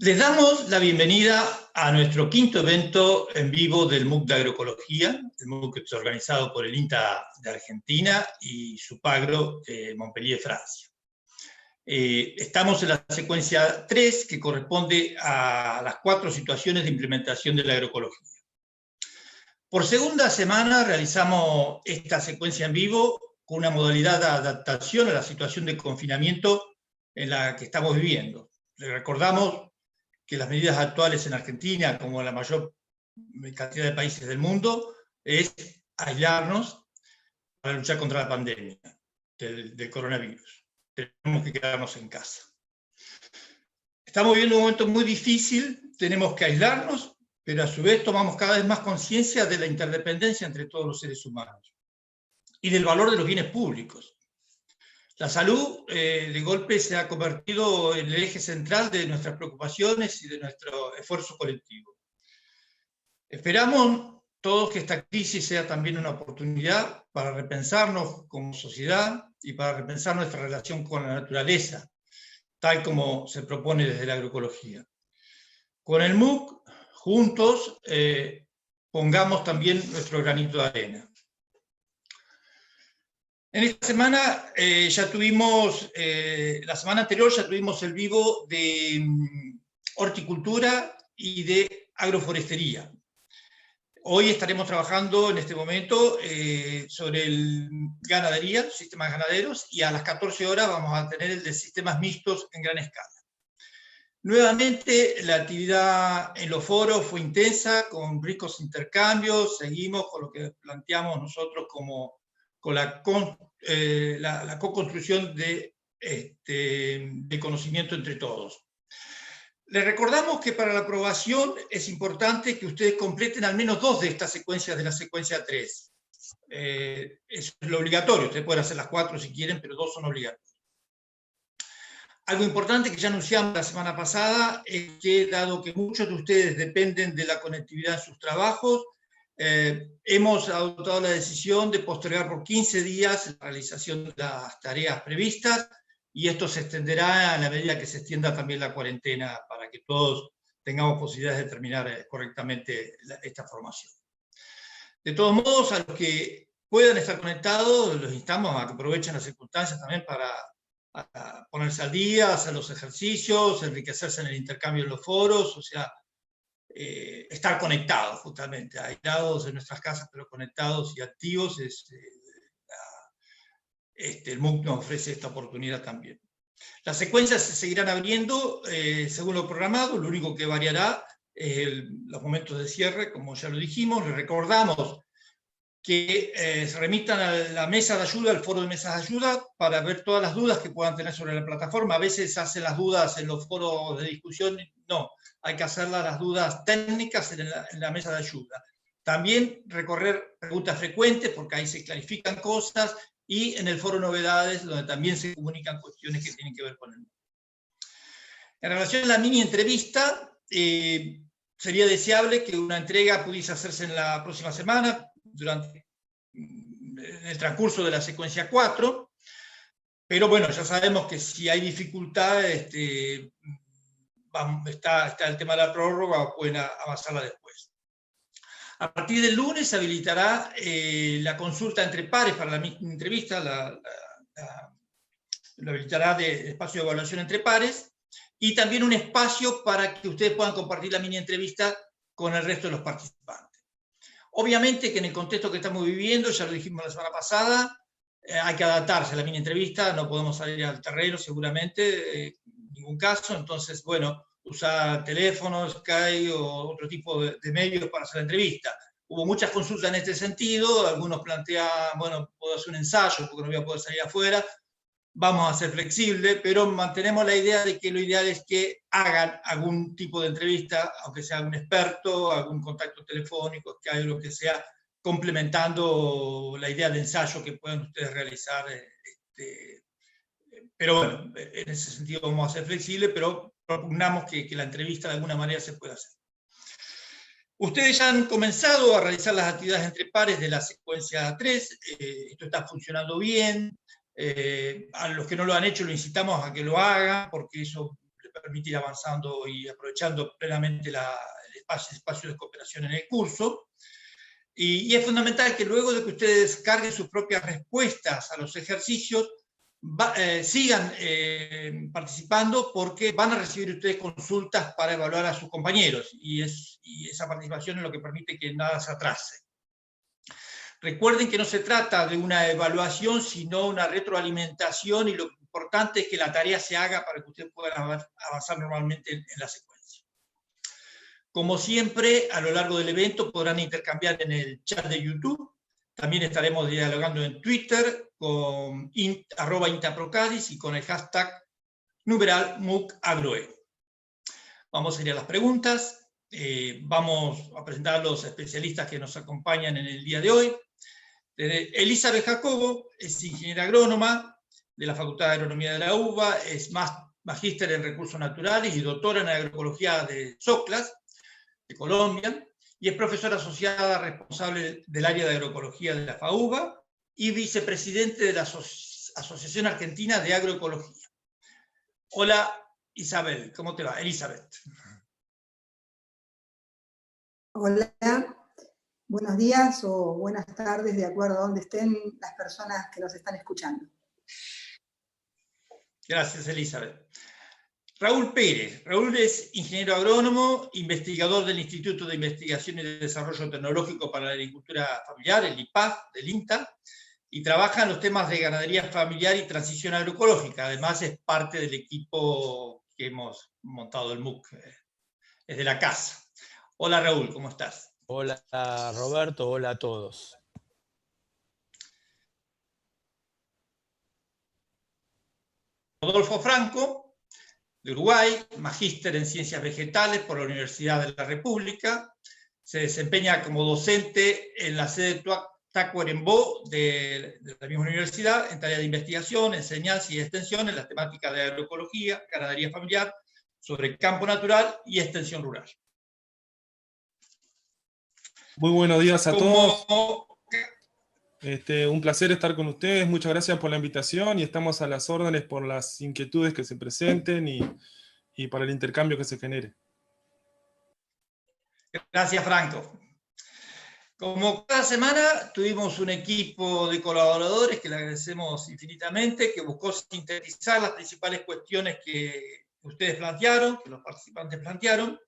Les damos la bienvenida a nuestro quinto evento en vivo del MOOC de Agroecología, el MOOC que es organizado por el INTA de Argentina y Supagro de Montpellier, Francia. Estamos en la secuencia 3, que corresponde a las 4 situaciones de implementación de la agroecología. Por segunda semana realizamos esta secuencia en vivo con una modalidad de adaptación a la situación de confinamiento en la que estamos viviendo. Les recordamos que las medidas actuales en Argentina, como en la mayor cantidad de países del mundo, es aislarnos para luchar contra la pandemia del coronavirus. Tenemos que quedarnos en casa. Estamos viviendo un momento muy difícil, tenemos que aislarnos, pero a su vez tomamos cada vez más conciencia de la interdependencia entre todos los seres humanos y del valor de los bienes públicos. La salud, de golpe, se ha convertido en el eje central de nuestras preocupaciones y de nuestro esfuerzo colectivo. Esperamos todos que esta crisis sea también una oportunidad para repensarnos como sociedad y para repensar nuestra relación con la naturaleza, tal como se propone desde la agroecología. Con el MOOC, juntos, pongamos también nuestro granito de arena. En esta semana la semana anterior ya tuvimos el vivo de horticultura y de agroforestería. Hoy estaremos trabajando en este momento sobre ganadería, sistemas ganaderos, y a las 14 horas vamos a tener el de sistemas mixtos en gran escala. Nuevamente, la actividad en los foros fue intensa, con ricos intercambios. Seguimos con lo que planteamos nosotros como con la co-construcción de conocimiento entre todos. Les recordamos que para la aprobación es importante que ustedes completen al menos 2 de estas secuencias de la secuencia 3. Eso es lo obligatorio, ustedes pueden hacer las 4 si quieren, pero 2 son obligatorios. Algo importante que ya anunciamos la semana pasada es que, dado que muchos de ustedes dependen de la conectividad en sus trabajos, hemos adoptado la decisión de postergar por 15 días la realización de las tareas previstas, y esto se extenderá a la medida que se extienda también la cuarentena para que todos tengamos posibilidades de terminar correctamente esta formación. De todos modos, a los que puedan estar conectados, los instamos a que aprovechen las circunstancias también para ponerse al día, hacer los ejercicios, enriquecerse en el intercambio en los foros, o sea, estar conectados justamente, aislados en nuestras casas, pero conectados y activos. El MOOC nos ofrece esta oportunidad también. Las secuencias se seguirán abriendo según lo programado, lo único que variará es los momentos de cierre, como ya lo dijimos. Les recordamos que se remitan a la mesa de ayuda, al foro de mesas de ayuda, para ver todas las dudas que puedan tener sobre la plataforma. A veces hacen las dudas en los foros de discusión, no, hay que hacer las dudas técnicas en la mesa de ayuda. También recorrer preguntas frecuentes, porque ahí se clarifican cosas, y en el foro novedades, donde también se comunican cuestiones que tienen que ver con el mundo. En relación a la mini entrevista, sería deseable que una entrega pudiese hacerse en la próxima semana, durante el transcurso de la secuencia 4, pero bueno, ya sabemos que si hay dificultad, está el tema de la prórroga, pueden avanzarla después. A partir del lunes se habilitará la consulta entre pares para la misma entrevista, lo habilitará de espacio de evaluación entre pares, y también un espacio para que ustedes puedan compartir la mini entrevista con el resto de los participantes. Obviamente que en el contexto que estamos viviendo, ya lo dijimos la semana pasada, hay que adaptarse a la mini entrevista, no podemos salir al terreno seguramente, en ningún caso. Entonces, bueno, usar teléfono, Skype o otro tipo de medios para hacer la entrevista. Hubo muchas consultas en este sentido, algunos planteaban, bueno, puedo hacer un ensayo porque no voy a poder salir afuera. Vamos a ser flexibles, pero mantenemos la idea de que lo ideal es que hagan algún tipo de entrevista, aunque sea un experto, algún contacto telefónico, que haga lo que sea, complementando la idea de ensayo que puedan ustedes realizar. Pero bueno, en ese sentido vamos a ser flexibles, pero propugnamos que la entrevista de alguna manera se pueda hacer. Ustedes ya han comenzado a realizar las actividades entre pares de la secuencia 3, esto está funcionando bien. A los que no lo han hecho, lo incitamos a que lo hagan, porque eso les permite ir avanzando y aprovechando plenamente el espacio de cooperación en el curso. Y es fundamental que luego de que ustedes carguen sus propias respuestas a los ejercicios, sigan participando, porque van a recibir ustedes consultas para evaluar a sus compañeros, y esa participación es lo que permite que nada se atrase. Recuerden que no se trata de una evaluación, sino una retroalimentación, y lo importante es que la tarea se haga para que ustedes puedan avanzar normalmente en la secuencia. Como siempre, a lo largo del evento podrán intercambiar en el chat de YouTube. También estaremos dialogando en Twitter con @INTAPROCADIS y con el hashtag #MOOCAgroE. Vamos a ir a las preguntas. Vamos a presentar a los especialistas que nos acompañan en el día de hoy. Elizabeth Jacobo es ingeniera agrónoma de la Facultad de Agronomía de la UBA, es magíster en recursos naturales y doctora en agroecología de SOCLAS, de Colombia, y es profesora asociada responsable del área de agroecología de la FAUBA y vicepresidente de la Asociación Argentina de Agroecología. Hola, Isabel, ¿cómo te va? Elizabeth. Hola, buenos días o buenas tardes, de acuerdo a donde estén las personas que nos están escuchando. Gracias, Elizabeth. Raúl Pérez. Raúl es ingeniero agrónomo, investigador del Instituto de Investigación y Desarrollo Tecnológico para la Agricultura Familiar, el IPAF, del INTA, y trabaja en los temas de ganadería familiar y transición agroecológica. Además, es parte del equipo que hemos montado el MOOC, es de la casa. Hola, Raúl, ¿cómo estás? Hola, Roberto, hola a todos. Rodolfo Franco, de Uruguay, magíster en Ciencias Vegetales por la Universidad de la República. Se desempeña como docente en la sede Tacuarembó de la misma universidad, en tareas de investigación, enseñanza y extensión en las temáticas de agroecología, ganadería familiar, sobre campo natural y extensión rural. Muy buenos días a todos. Un placer estar con ustedes. Muchas gracias por la invitación y estamos a las órdenes por las inquietudes que se presenten y para el intercambio que se genere. Gracias, Franco. Como cada semana tuvimos un equipo de colaboradores que le agradecemos infinitamente, que buscó sintetizar las principales cuestiones que ustedes plantearon, que los participantes plantearon.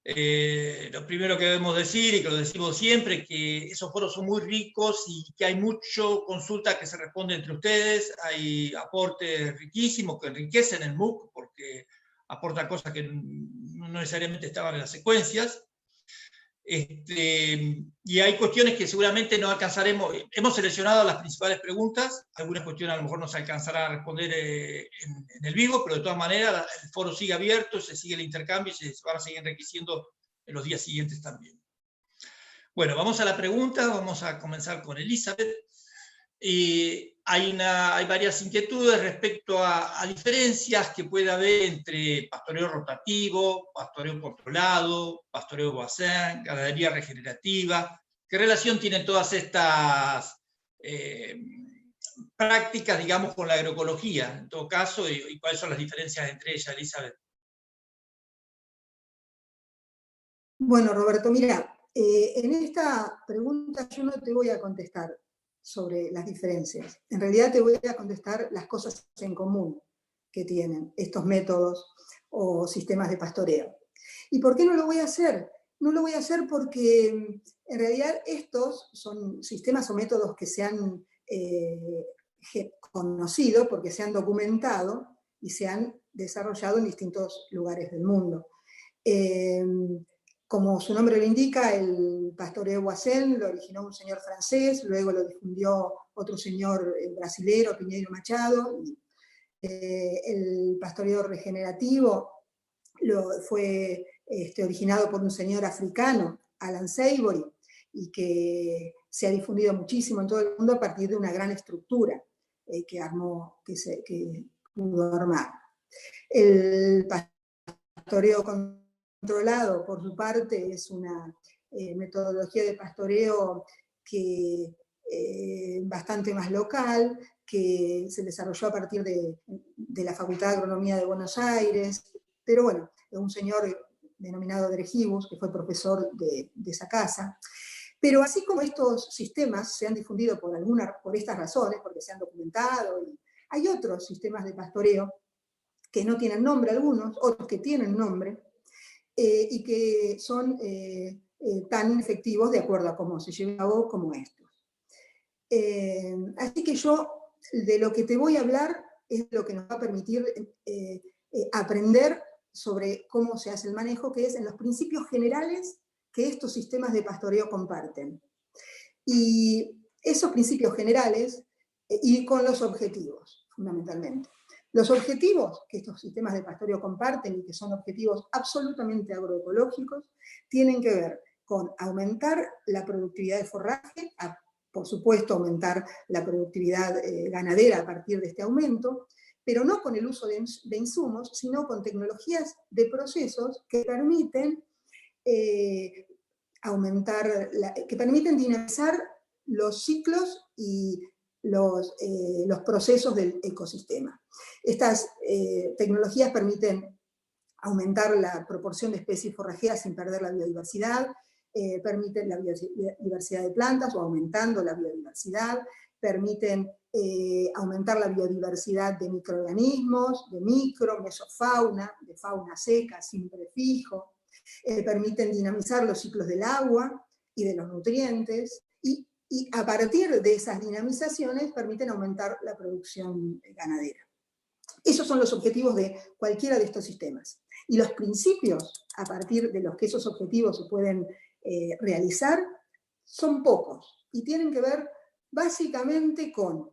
Lo primero que debemos decir, y que lo decimos siempre, que esos foros son muy ricos y que hay mucho consulta que se responde entre ustedes, hay aportes riquísimos que enriquecen el MOOC porque aportan cosas que no necesariamente estaban en las secuencias. Y hay cuestiones que seguramente no alcanzaremos. Hemos seleccionado las principales preguntas, algunas cuestiones a lo mejor no se alcanzará a responder en el vivo, pero de todas maneras el foro sigue abierto, se sigue el intercambio y se van a seguir enriqueciendo en los días siguientes también. Bueno, vamos a la pregunta, vamos a comenzar con Elizabeth. Hay varias inquietudes respecto a diferencias que puede haber entre pastoreo rotativo, pastoreo controlado, pastoreo basén, ganadería regenerativa. ¿Qué relación tienen todas estas prácticas, digamos, con la agroecología, en todo caso, y cuáles son las diferencias entre ellas, Elizabeth? Bueno, Roberto, mira, en esta pregunta yo no te voy a contestar sobre las diferencias. En realidad te voy a contestar las cosas en común que tienen estos métodos o sistemas de pastoreo. ¿Y por qué no lo voy a hacer? No lo voy a hacer porque en realidad estos son sistemas o métodos que se han conocido, porque se han documentado y se han desarrollado en distintos lugares del mundo. Como su nombre lo indica, el pastoreo basén lo originó un señor francés, luego lo difundió otro señor brasilero, Pinheiro Machado. El pastoreo regenerativo fue originado por un señor africano, Alan Savory, y que se ha difundido muchísimo en todo el mundo a partir de una gran estructura que pudo armar. El pastoreo controlado, por su parte, es una metodología de pastoreo bastante más local, que se desarrolló a partir de la Facultad de Agronomía de Buenos Aires, pero bueno, de un señor denominado Dregibus, que fue profesor de esa casa. Pero así como estos sistemas se han difundido por estas razones, porque se han documentado, y hay otros sistemas de pastoreo que no tienen nombre algunos, otros que tienen nombre, y que son tan efectivos de acuerdo a cómo se lleva a cabo como estos. Así que yo de lo que te voy a hablar es lo que nos va a permitir aprender sobre cómo se hace el manejo, que es en los principios generales que estos sistemas de pastoreo comparten. Y esos principios generales, y con los objetivos, fundamentalmente. Los objetivos que estos sistemas de pastoreo comparten, y que son objetivos absolutamente agroecológicos, tienen que ver con aumentar la productividad de forraje, por supuesto aumentar la productividad ganadera a partir de este aumento, pero no con el uso de insumos, sino con tecnologías de procesos que permiten que permiten dinamizar los ciclos y los procesos del ecosistema. Estas tecnologías permiten aumentar la proporción de especies forrajeras sin perder la biodiversidad, permiten la biodiversidad de plantas o aumentando la biodiversidad, permiten aumentar la biodiversidad de microorganismos, de mesofauna, de fauna seca, sin prefijo, permiten dinamizar los ciclos del agua y de los nutrientes, y a partir de esas dinamizaciones permiten aumentar la producción ganadera. Esos son los objetivos de cualquiera de estos sistemas. Y los principios a partir de los que esos objetivos se pueden realizar son pocos y tienen que ver básicamente con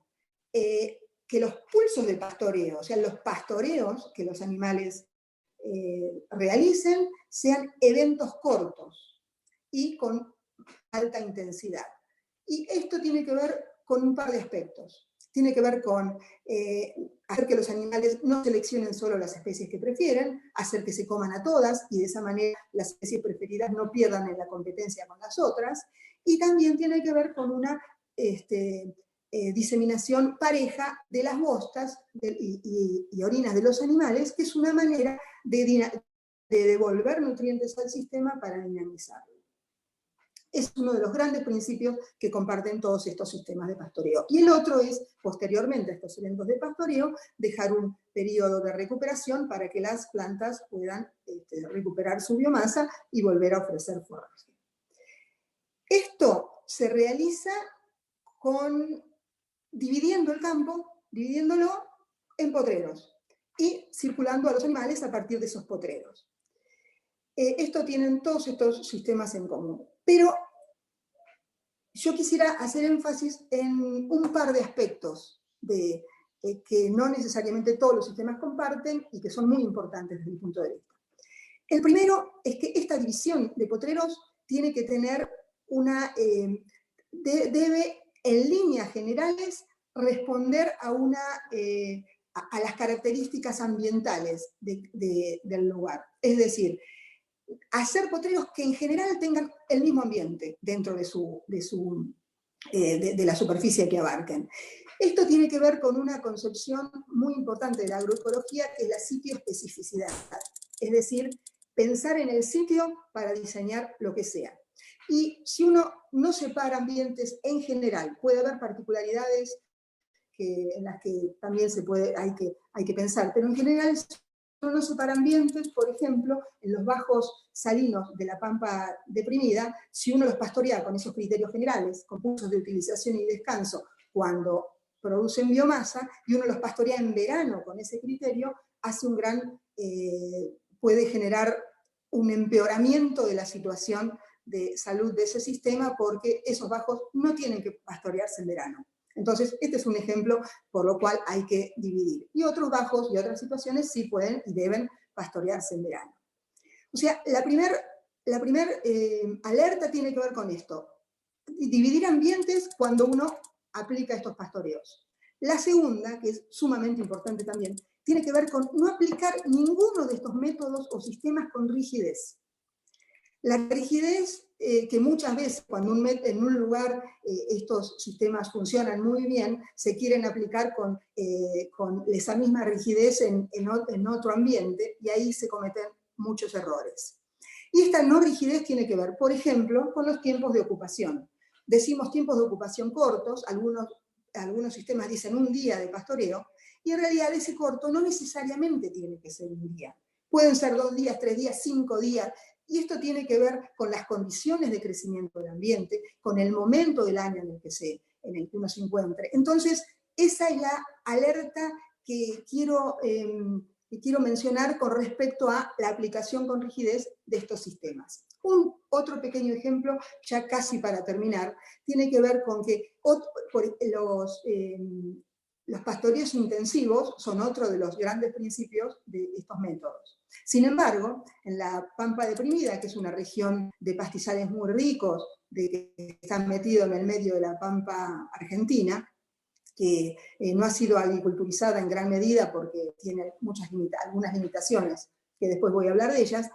que los pulsos de pastoreo, o sea, los pastoreos que los animales realicen, sean eventos cortos y con alta intensidad. Y esto tiene que ver con un par de aspectos. Tiene que ver con hacer que los animales no seleccionen solo las especies que prefieren, hacer que se coman a todas y de esa manera las especies preferidas no pierdan en la competencia con las otras. Y también tiene que ver con una diseminación pareja de las bostas y orinas de los animales, que es una manera de devolver nutrientes al sistema para dinamizarlo. Es uno de los grandes principios que comparten todos estos sistemas de pastoreo. Y el otro es, posteriormente a estos eventos de pastoreo, dejar un periodo de recuperación para que las plantas puedan recuperar su biomasa y volver a ofrecer forraje. Esto se realiza dividiendo el campo, dividiéndolo en potreros y circulando a los animales a partir de esos potreros. Esto tienen todos estos sistemas en común. Pero yo quisiera hacer énfasis en un par de aspectos que no necesariamente todos los sistemas comparten y que son muy importantes desde mi punto de vista. El primero es que esta división de potreros tiene que tener debe en líneas generales responder a las características ambientales del lugar. Es decir, hacer potreros que en general tengan el mismo ambiente dentro de la superficie que abarquen. Esto tiene que ver con una concepción muy importante de la agroecología, que es la sitio-especificidad. Es decir, pensar en el sitio para diseñar lo que sea. Y si uno no separa ambientes en general, puede haber particularidades en las que también hay que pensar, pero en general no separa ambientes. Por ejemplo, en los bajos salinos de la Pampa deprimida, si uno los pastorea con esos criterios generales, con puntos de utilización y descanso cuando producen biomasa, y uno los pastorea en verano con ese criterio, puede generar un empeoramiento de la situación de salud de ese sistema, porque esos bajos no tienen que pastorearse en verano. Entonces, este es un ejemplo por lo cual hay que dividir. Y otros bajos y otras situaciones sí pueden y deben pastorearse en verano. O sea, la primer alerta tiene que ver con esto. Dividir ambientes cuando uno aplica estos pastoreos. La segunda, que es sumamente importante también, tiene que ver con no aplicar ninguno de estos métodos o sistemas con rigidez. La rigidez, que muchas veces cuando en un lugar estos sistemas funcionan muy bien, se quieren aplicar con esa misma rigidez en otro ambiente, y ahí se cometen muchos errores. Y esta no rigidez tiene que ver, por ejemplo, con los tiempos de ocupación. Decimos tiempos de ocupación cortos, algunos sistemas dicen un día de pastoreo, y en realidad ese corto no necesariamente tiene que ser un día. Pueden ser 2 días, 3 días, 5 días, y esto tiene que ver con las condiciones de crecimiento del ambiente, con el momento del año en el que uno se encuentre. Entonces, esa es la alerta que quiero mencionar con respecto a la aplicación con rigidez de estos sistemas. Otro pequeño ejemplo, ya casi para terminar, tiene que ver con que los pastoreos intensivos son otro de los grandes principios de estos métodos. Sin embargo, en la Pampa Deprimida, que es una región de pastizales muy ricos, que están metidos en el medio de la Pampa Argentina, que no ha sido agriculturizada en gran medida porque tiene algunas limitaciones, que después voy a hablar de ellas.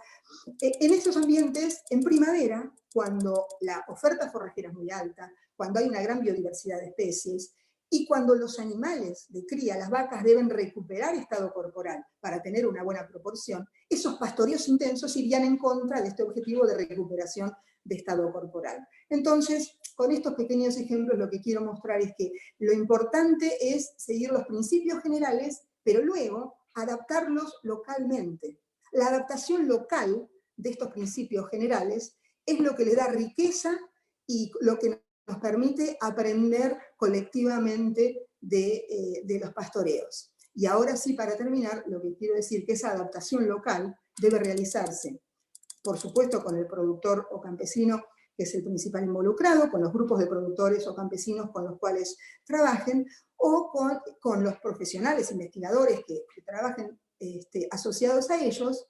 En estos ambientes, en primavera, cuando la oferta forrajera es muy alta, cuando hay una gran biodiversidad de especies, y cuando los animales de cría, las vacas, deben recuperar estado corporal para tener una buena proporción, esos pastoreos intensos irían en contra de este objetivo de recuperación de estado corporal. Entonces, con estos pequeños ejemplos lo que quiero mostrar es que lo importante es seguir los principios generales, pero luego adaptarlos localmente. La adaptación local de estos principios generales es lo que le da riqueza y lo que nos permite aprender colectivamente de los pastoreos. Y ahora sí, para terminar, lo que quiero decir es que esa adaptación local debe realizarse, por supuesto, con el productor o campesino, que es el principal involucrado, con los grupos de productores o campesinos con los cuales trabajen, o con los profesionales investigadores que trabajen asociados a ellos,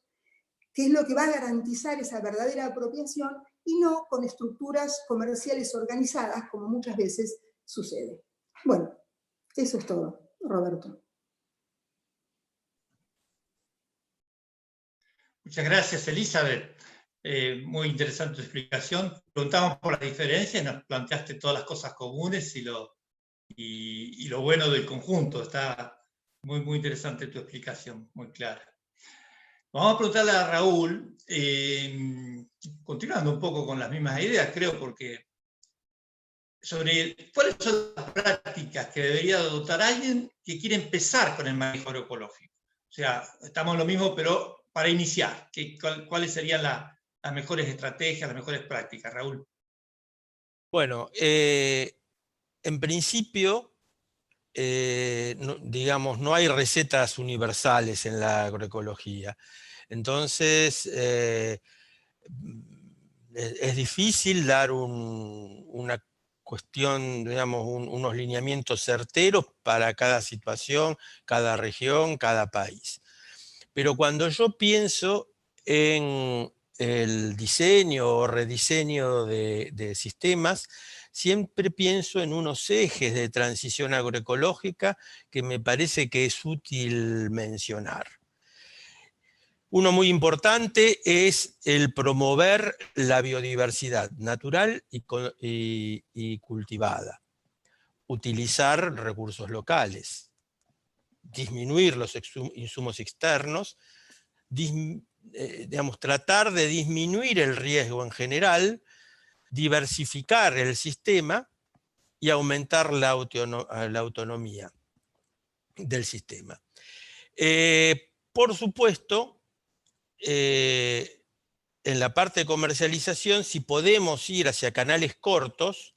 que es lo que va a garantizar esa verdadera apropiación, y no con estructuras comerciales organizadas, como muchas veces sucede. Bueno, eso es todo, Roberto. Muchas gracias, Elizabeth. Muy interesante tu explicación. Preguntamos por las diferencias, nos planteaste todas las cosas comunes y lo bueno del conjunto. Está muy, muy interesante tu explicación, muy clara. Vamos a preguntarle a Raúl, continuando un poco con las mismas ideas, creo, porque sobre cuáles son las prácticas que debería adoptar alguien que quiere empezar con el manejo agroecológico. O sea, estamos en lo mismo, pero para iniciar, ¿cuáles serían las mejores estrategias, las mejores prácticas, Raúl? Bueno, en principio, digamos, no hay recetas universales en la agroecología. Entonces, es difícil dar una cuestión, digamos, unos lineamientos certeros para cada situación, cada región, cada país. Pero cuando yo pienso en el diseño o rediseño de sistemas, siempre pienso en unos ejes de transición agroecológica que me parece que es útil mencionar. Uno muy importante es el promover la biodiversidad natural y cultivada, utilizar recursos locales, disminuir los insumos externos, digamos, tratar de disminuir el riesgo en general, diversificar el sistema y aumentar la autonomía del sistema. Por supuesto, en la parte de comercialización, si podemos ir hacia canales cortos,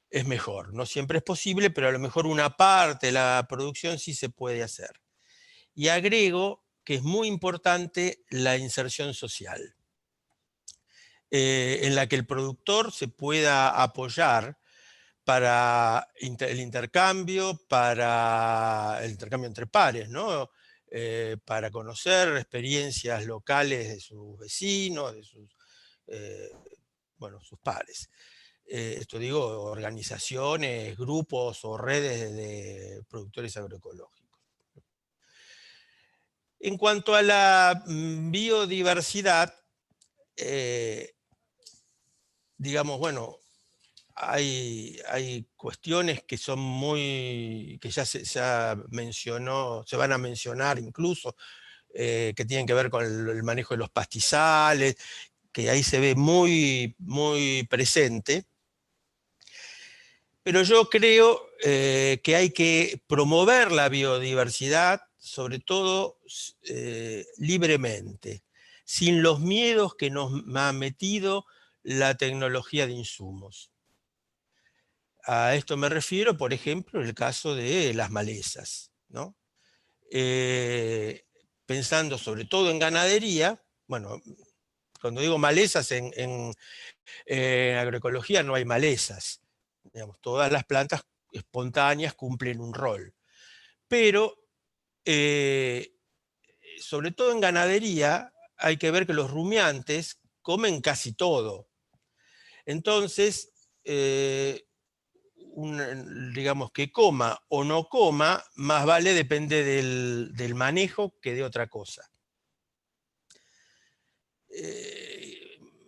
es mejor. No siempre es posible, pero a lo mejor una parte de la producción sí se puede hacer. Y agrego que es muy importante la inserción social, en la que el productor se pueda apoyar para el intercambio entre pares, ¿no? Para conocer experiencias locales de sus vecinos, de sus pares. Esto digo, organizaciones, grupos o redes de productores agroecológicos. En cuanto a la biodiversidad, digamos, bueno, hay cuestiones que son que ya se mencionó, se van a mencionar incluso, que tienen que ver con el manejo de los pastizales, que ahí se ve muy, muy presente. Pero yo creo que hay que promover la biodiversidad, sobre todo libremente, sin los miedos que nos ha metido la tecnología de insumos. A esto me refiero, por ejemplo, en el caso de las malezas, ¿no? Pensando sobre todo en ganadería, bueno, cuando digo malezas en agroecología no hay malezas, digamos, todas las plantas espontáneas cumplen un rol, pero sobre todo en ganadería hay que ver que los rumiantes comen casi todo. Entonces, digamos que coma o no coma, más vale depende del manejo que de otra cosa.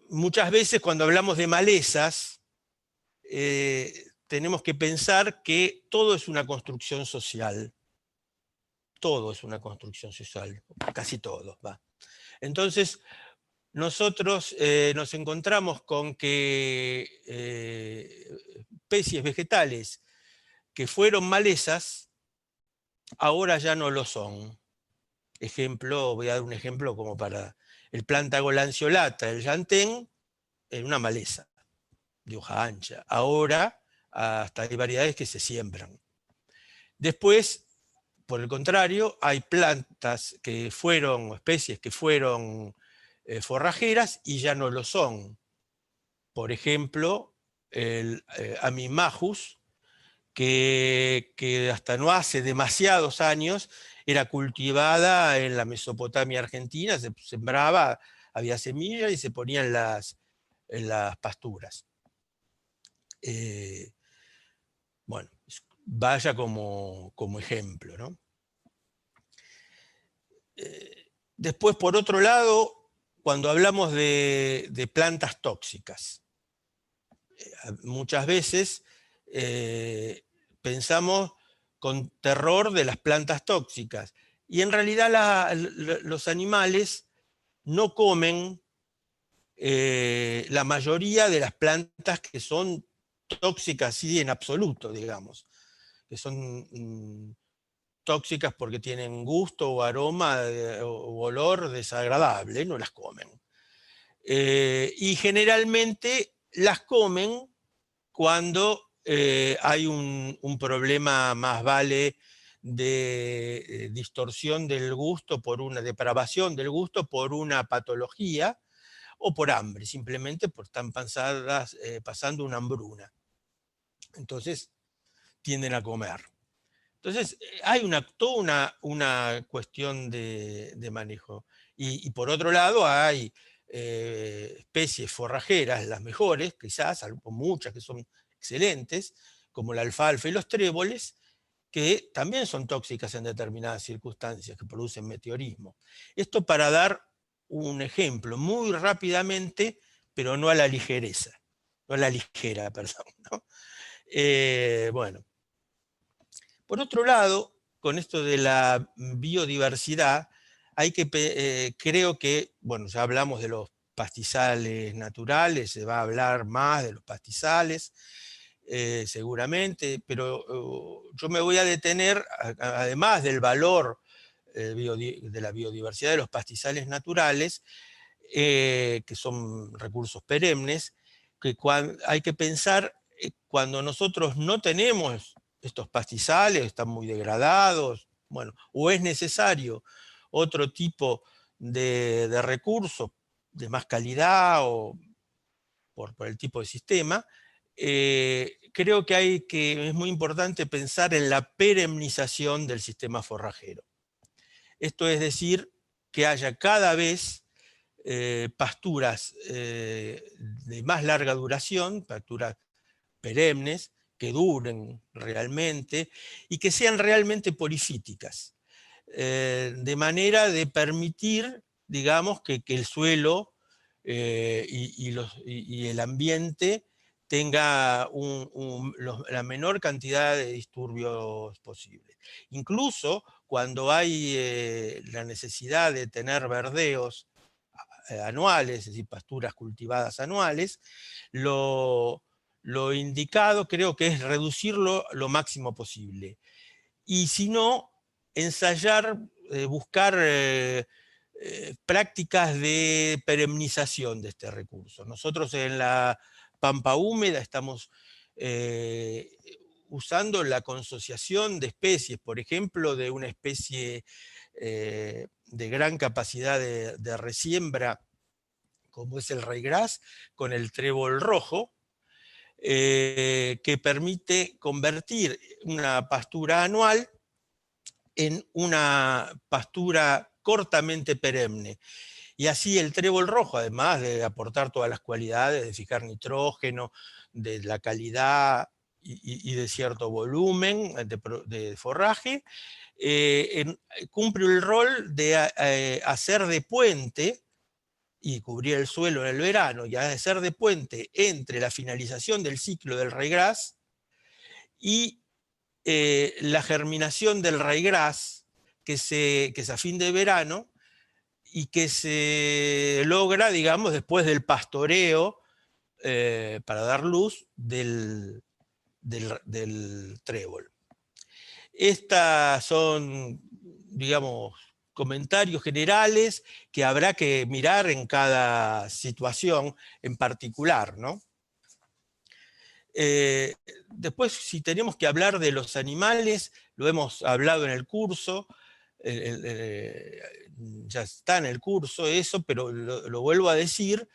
Muchas veces cuando hablamos de malezas, tenemos que pensar que todo es una construcción social. Todo es una construcción social, casi todo, va. Entonces, nosotros nos encontramos con que especies vegetales que fueron malezas, ahora ya no lo son. Ejemplo, voy a dar un ejemplo como para el plántago lanceolata, el llantén, en una maleza de hoja ancha. Ahora hasta hay variedades que se siembran. Después, por el contrario, hay plantas que fueron, especies que fueron forrajeras y ya no lo son. Por ejemplo, el Amimajus, que hasta no hace demasiados años era cultivada en la Mesopotamia argentina, se sembraba, había semillas y se ponía en las pasturas. Bueno, vaya como ejemplo, ¿no? Después, por otro lado, cuando hablamos de plantas tóxicas, muchas veces pensamos con terror de las plantas tóxicas, y en realidad los animales no comen la mayoría de las plantas que son tóxicas, sí, en absoluto, digamos, que son tóxicas porque tienen gusto o aroma o olor desagradable, no las comen. Y generalmente las comen cuando hay un problema más vale de distorsión del gusto, por una depravación del gusto, por una patología o por hambre, simplemente porque están pasando una hambruna. Entonces tienden a comer. Entonces hay toda una cuestión de manejo. Y por otro lado hay especies forrajeras, las mejores, quizás, muchas que son excelentes, como la alfalfa y los tréboles, que también son tóxicas en determinadas circunstancias, que producen meteorismo. Esto para dar un ejemplo muy rápidamente, pero no a la ligereza, no a la ligera, perdón, ¿no? Bueno. Por otro lado, con esto de la biodiversidad, creo que, bueno, ya hablamos de los pastizales naturales, se va a hablar más de los pastizales, seguramente, pero yo me voy a detener, además del valor de la biodiversidad de los pastizales naturales, que son recursos perennes, que hay que pensar cuando nosotros no tenemos estos pastizales, están muy degradados, bueno, o es necesario otro tipo de recursos de más calidad o por el tipo de sistema, creo que es muy importante pensar en la perennización del sistema forrajero. Esto es decir, que haya cada vez pasturas de más larga duración, pasturas perennes, que duren realmente y que sean realmente polifíticas, de manera de permitir, digamos, que el suelo y el ambiente tenga la menor cantidad de disturbios posibles. Incluso cuando hay la necesidad de tener verdeos anuales, es decir, pasturas cultivadas anuales, lo indicado creo que es reducirlo lo máximo posible. Y si no, ensayar, buscar prácticas de perenización de este recurso. Nosotros en la Pampa Húmeda estamos usando la consociación de especies, por ejemplo, de una especie de gran capacidad de resiembra, como es el raigrás, con el trébol rojo, que permite convertir una pastura anual en una pastura cortamente perenne. Y así el trébol rojo, además de aportar todas las cualidades, de fijar nitrógeno, de la calidad y de cierto volumen de forraje, cumple el rol de hacer de puente y cubrir el suelo en el verano, y hacer de puente entre la finalización del ciclo del raigrás y la germinación del raigrás, que es a fin de verano, y que se logra, digamos, después del pastoreo para dar luz del trébol. Estas son, digamos, comentarios generales que habrá que mirar en cada situación en particular, ¿no? Después, si tenemos que hablar de los animales, lo hemos hablado en el curso, ya está en el curso eso, pero lo vuelvo a decir.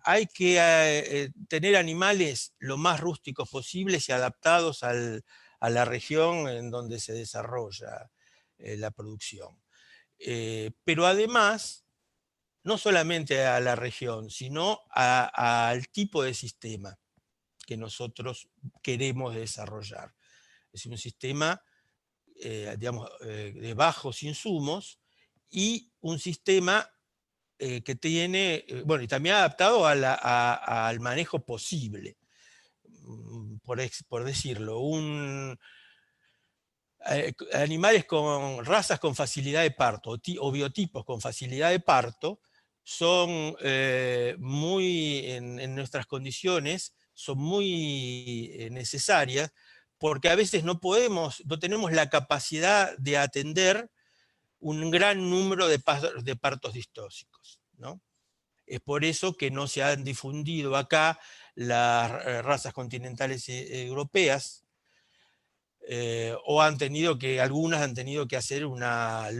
Hay que tener animales lo más rústicos posibles y adaptados a la región en donde se desarrolla la producción. Pero además, no solamente a la región, sino al tipo de sistema que nosotros queremos desarrollar. Es decir, un sistema digamos, de bajos insumos y un sistema que tiene, bueno, y también adaptado al manejo posible, por decirlo, animales con razas con facilidad de parto o biotipos con facilidad de parto son en nuestras condiciones, son muy necesarias, porque a veces no tenemos la capacidad de atender un gran número de partos distóxicos, ¿no? Es por eso que no se han difundido acá las razas continentales europeas, o algunas han tenido que hacer una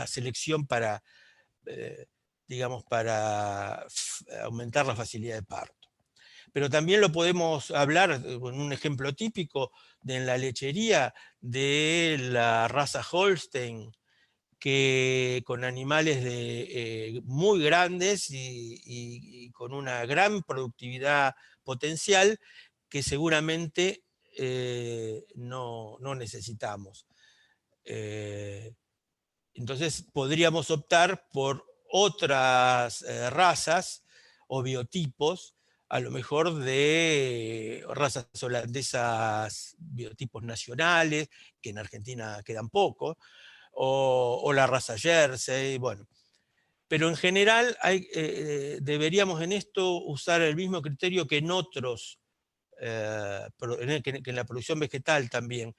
selección para, digamos, para aumentar la facilidad de parto. Pero también lo podemos hablar, con un ejemplo típico en la lechería, de la raza Holstein, que con animales muy grandes y con una gran productividad potencial que seguramente no necesitamos. Entonces podríamos optar por otras razas o biotipos, a lo mejor de razas holandesas, biotipos nacionales, que en Argentina quedan pocos, o la raza Jersey, bueno. Pero en general deberíamos en esto usar el mismo criterio que en otros, que en la producción vegetal también.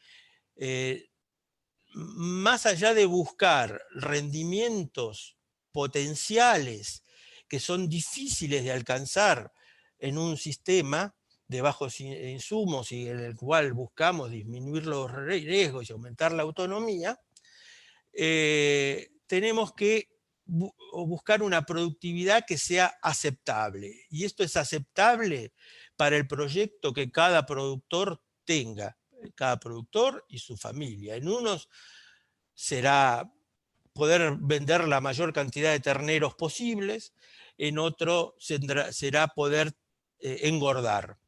Más allá de buscar rendimientos potenciales que son difíciles de alcanzar en un sistema de bajos insumos y en el cual buscamos disminuir los riesgos y aumentar la autonomía, tenemos que buscar una productividad que sea aceptable. Y esto es aceptable para el proyecto que cada productor tenga, cada productor y su familia. En unos será poder vender la mayor cantidad de terneros posibles, en otro será poder engordar.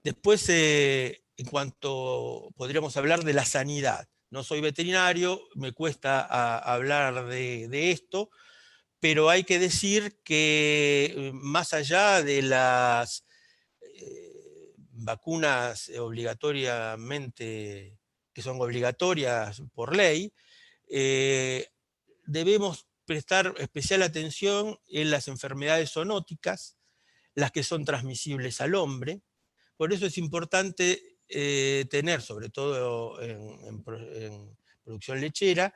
Después, en cuanto podríamos hablar de la sanidad. No soy veterinario, me cuesta hablar de esto, pero hay que decir que más allá de las vacunas obligatoriamente, que son obligatorias por ley, debemos prestar especial atención en las enfermedades zoonóticas, las que son transmisibles al hombre. Por eso es importante tener, sobre todo en producción lechera,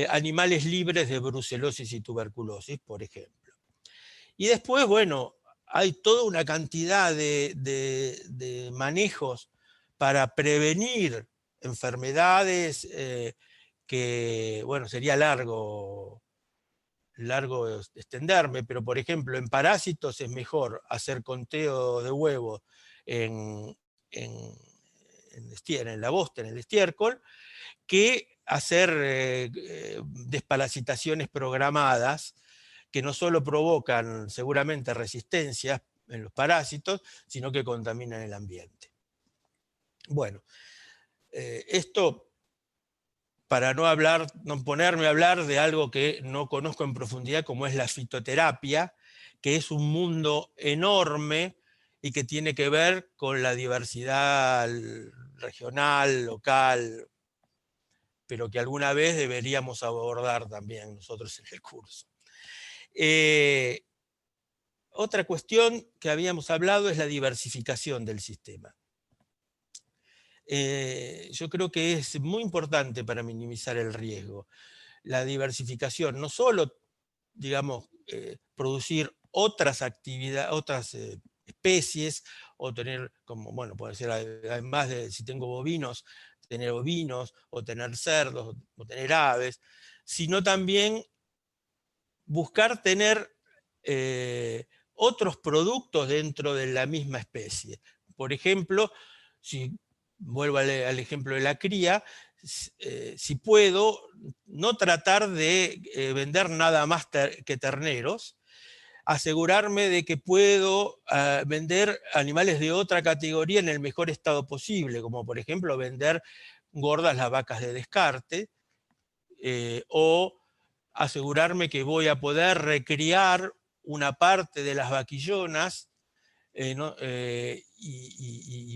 animales libres de brucelosis y tuberculosis, por ejemplo. Y después, bueno, hay toda una cantidad de manejos para prevenir enfermedades que, bueno, sería largo extenderme, pero por ejemplo, en parásitos es mejor hacer conteo de huevos en la bosta, en el estiércol, que hacer desparasitaciones programadas, que no solo provocan seguramente resistencias en los parásitos, sino que contaminan el ambiente. Bueno, esto para no ponerme a hablar de algo que no conozco en profundidad, como es la fitoterapia, que es un mundo enorme y que tiene que ver con la diversidad regional, local, pero que alguna vez deberíamos abordar también nosotros en el curso. Otra cuestión que habíamos hablado es la diversificación del sistema. Yo creo que es muy importante para minimizar el riesgo. La diversificación, no solo, digamos, producir otras actividades, otras especies, o tener, como, bueno, puede ser, además de, si tengo bovinos, tener ovinos, o tener cerdos, o tener aves, sino también buscar tener otros productos dentro de la misma especie. Por ejemplo, si vuelvo al ejemplo de la cría, si puedo, no tratar de vender nada más que terneros, asegurarme de que puedo vender animales de otra categoría en el mejor estado posible, como por ejemplo vender gordas las vacas de descarte, o asegurarme que voy a poder recriar una parte de las vaquillonas, y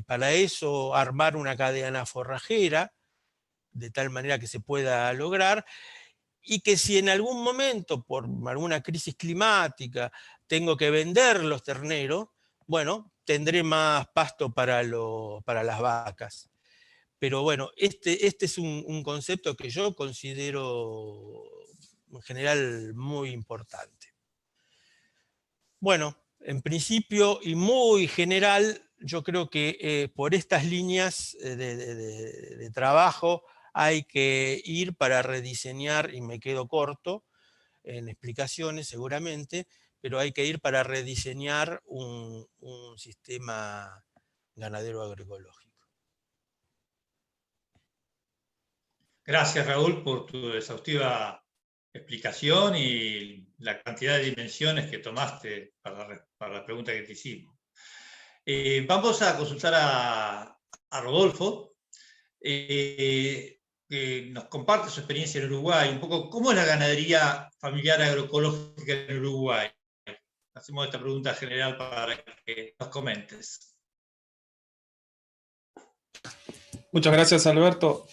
para eso armar una cadena forrajera, de tal manera que se pueda lograr, y que si en algún momento, por alguna crisis climática, tengo que vender los terneros, bueno, tendré más pasto para las vacas. Pero bueno, este es un concepto que yo considero en general muy importante. Bueno, en principio y muy general, yo creo que por estas líneas de trabajo hay que ir para rediseñar, y me quedo corto en explicaciones seguramente, pero hay que ir para rediseñar un sistema ganadero agroecológico. Gracias, Raúl, por tu exhaustiva explicación y la cantidad de dimensiones que tomaste para la pregunta que te hicimos. Vamos a consultar a Rodolfo, que nos comparte su experiencia en Uruguay, un poco cómo es la ganadería familiar agroecológica en Uruguay. Hacemos esta pregunta general para que nos comentes. Muchas gracias, Alberto.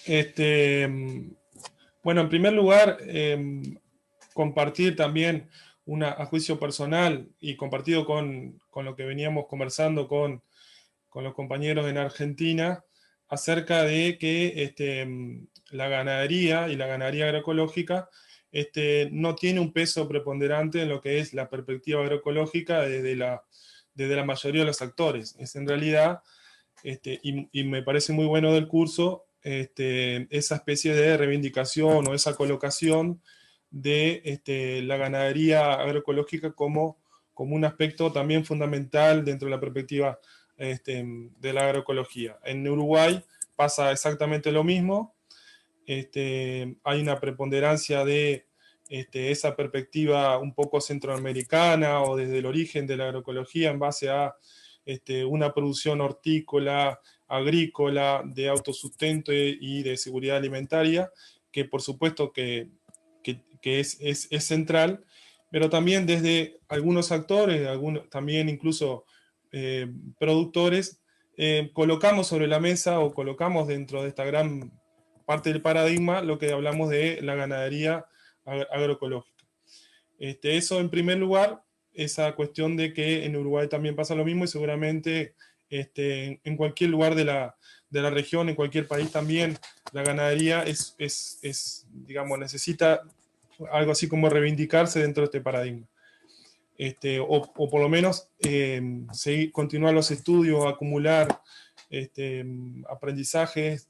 Bueno, en primer lugar, compartir también a juicio personal y compartido con lo que veníamos conversando con los compañeros en Argentina, acerca de que la ganadería y la ganadería agroecológica no tiene un peso preponderante en lo que es la perspectiva agroecológica desde la mayoría de los actores. Es en realidad, y me parece muy bueno del curso, esa especie de reivindicación o esa colocación de la ganadería agroecológica como un aspecto también fundamental dentro de la perspectiva de la agroecología. En Uruguay pasa exactamente lo mismo. Hay una preponderancia de esa perspectiva un poco centroamericana o desde el origen de la agroecología en base a una producción hortícola, agrícola, de autosustento y de seguridad alimentaria, que por supuesto que es central, pero también desde algunos actores, también incluso productores, colocamos sobre la mesa o colocamos dentro de esta gran parte del paradigma lo que hablamos de la ganadería agroecológica. Eso en primer lugar, esa cuestión de que en Uruguay también pasa lo mismo y seguramente en cualquier lugar de la región, en cualquier país también, la ganadería digamos, necesita algo así como reivindicarse dentro de este paradigma. O por lo menos continuar los estudios, acumular aprendizajes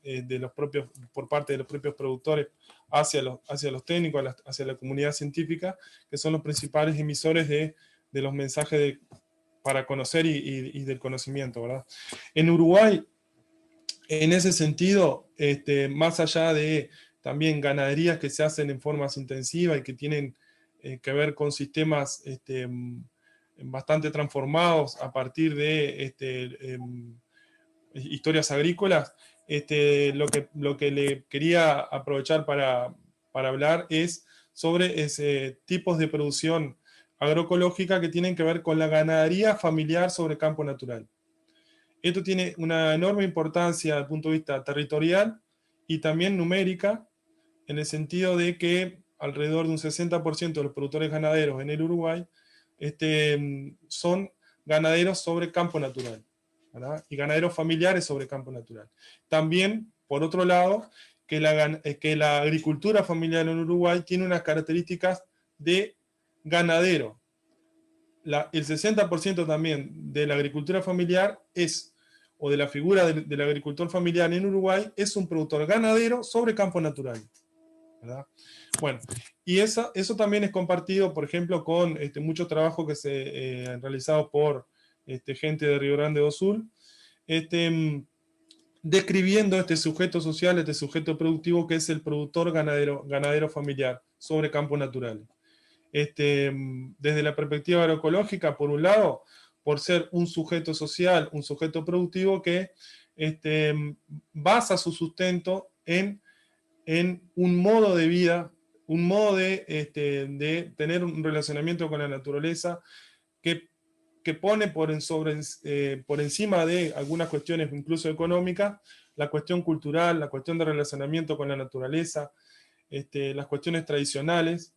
por parte de los propios productores hacia los técnicos, hacia la comunidad científica, que son los principales emisores de los mensajes para conocer y del conocimiento, ¿verdad? En Uruguay, en ese sentido, más allá de también ganaderías que se hacen en formas intensivas y que tienen que ver con sistemas bastante transformados a partir de historias agrícolas, lo que le quería aprovechar para hablar es sobre tipos de producción agroecológica que tienen que ver con la ganadería familiar sobre campo natural. Esto tiene una enorme importancia desde el punto de vista territorial y también numérica, en el sentido de que alrededor de un 60% de los productores ganaderos en el Uruguay son ganaderos sobre campo natural, ¿verdad? Y ganaderos familiares sobre campo natural. También, por otro lado, que la agricultura familiar en Uruguay tiene unas características de ganadero. El 60% también de la agricultura familiar o de la figura del agricultor familiar en Uruguay, es un productor ganadero sobre campo natural, ¿verdad? Bueno, y eso también es compartido, por ejemplo, con muchos trabajos que se han realizado por gente de Río Grande do Sul, describiendo este sujeto social, este sujeto productivo que es el productor ganadero familiar sobre campos naturales. Desde la perspectiva agroecológica, por un lado, por ser un sujeto social, un sujeto productivo que basa su sustento en un modo de vida, un modo de tener un relacionamiento con la naturaleza que pone por encima de algunas cuestiones incluso económicas, la cuestión cultural, la cuestión de relacionamiento con la naturaleza, las cuestiones tradicionales.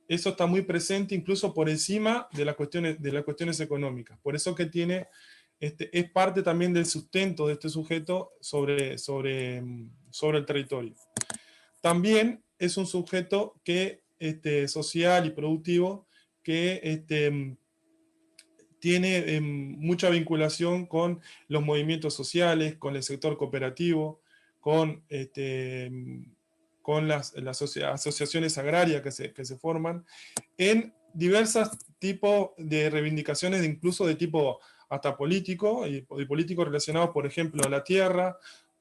Eso está muy presente incluso por encima de las cuestiones económicas. Por eso que es parte también del sustento de este sujeto sobre el territorio. También es un sujeto social y productivo que tiene mucha vinculación con los movimientos sociales, con el sector cooperativo, con las asociaciones agrarias que se forman, en diversos tipos de reivindicaciones, incluso de tipo hasta político, y políticos relacionados, por ejemplo, a la tierra,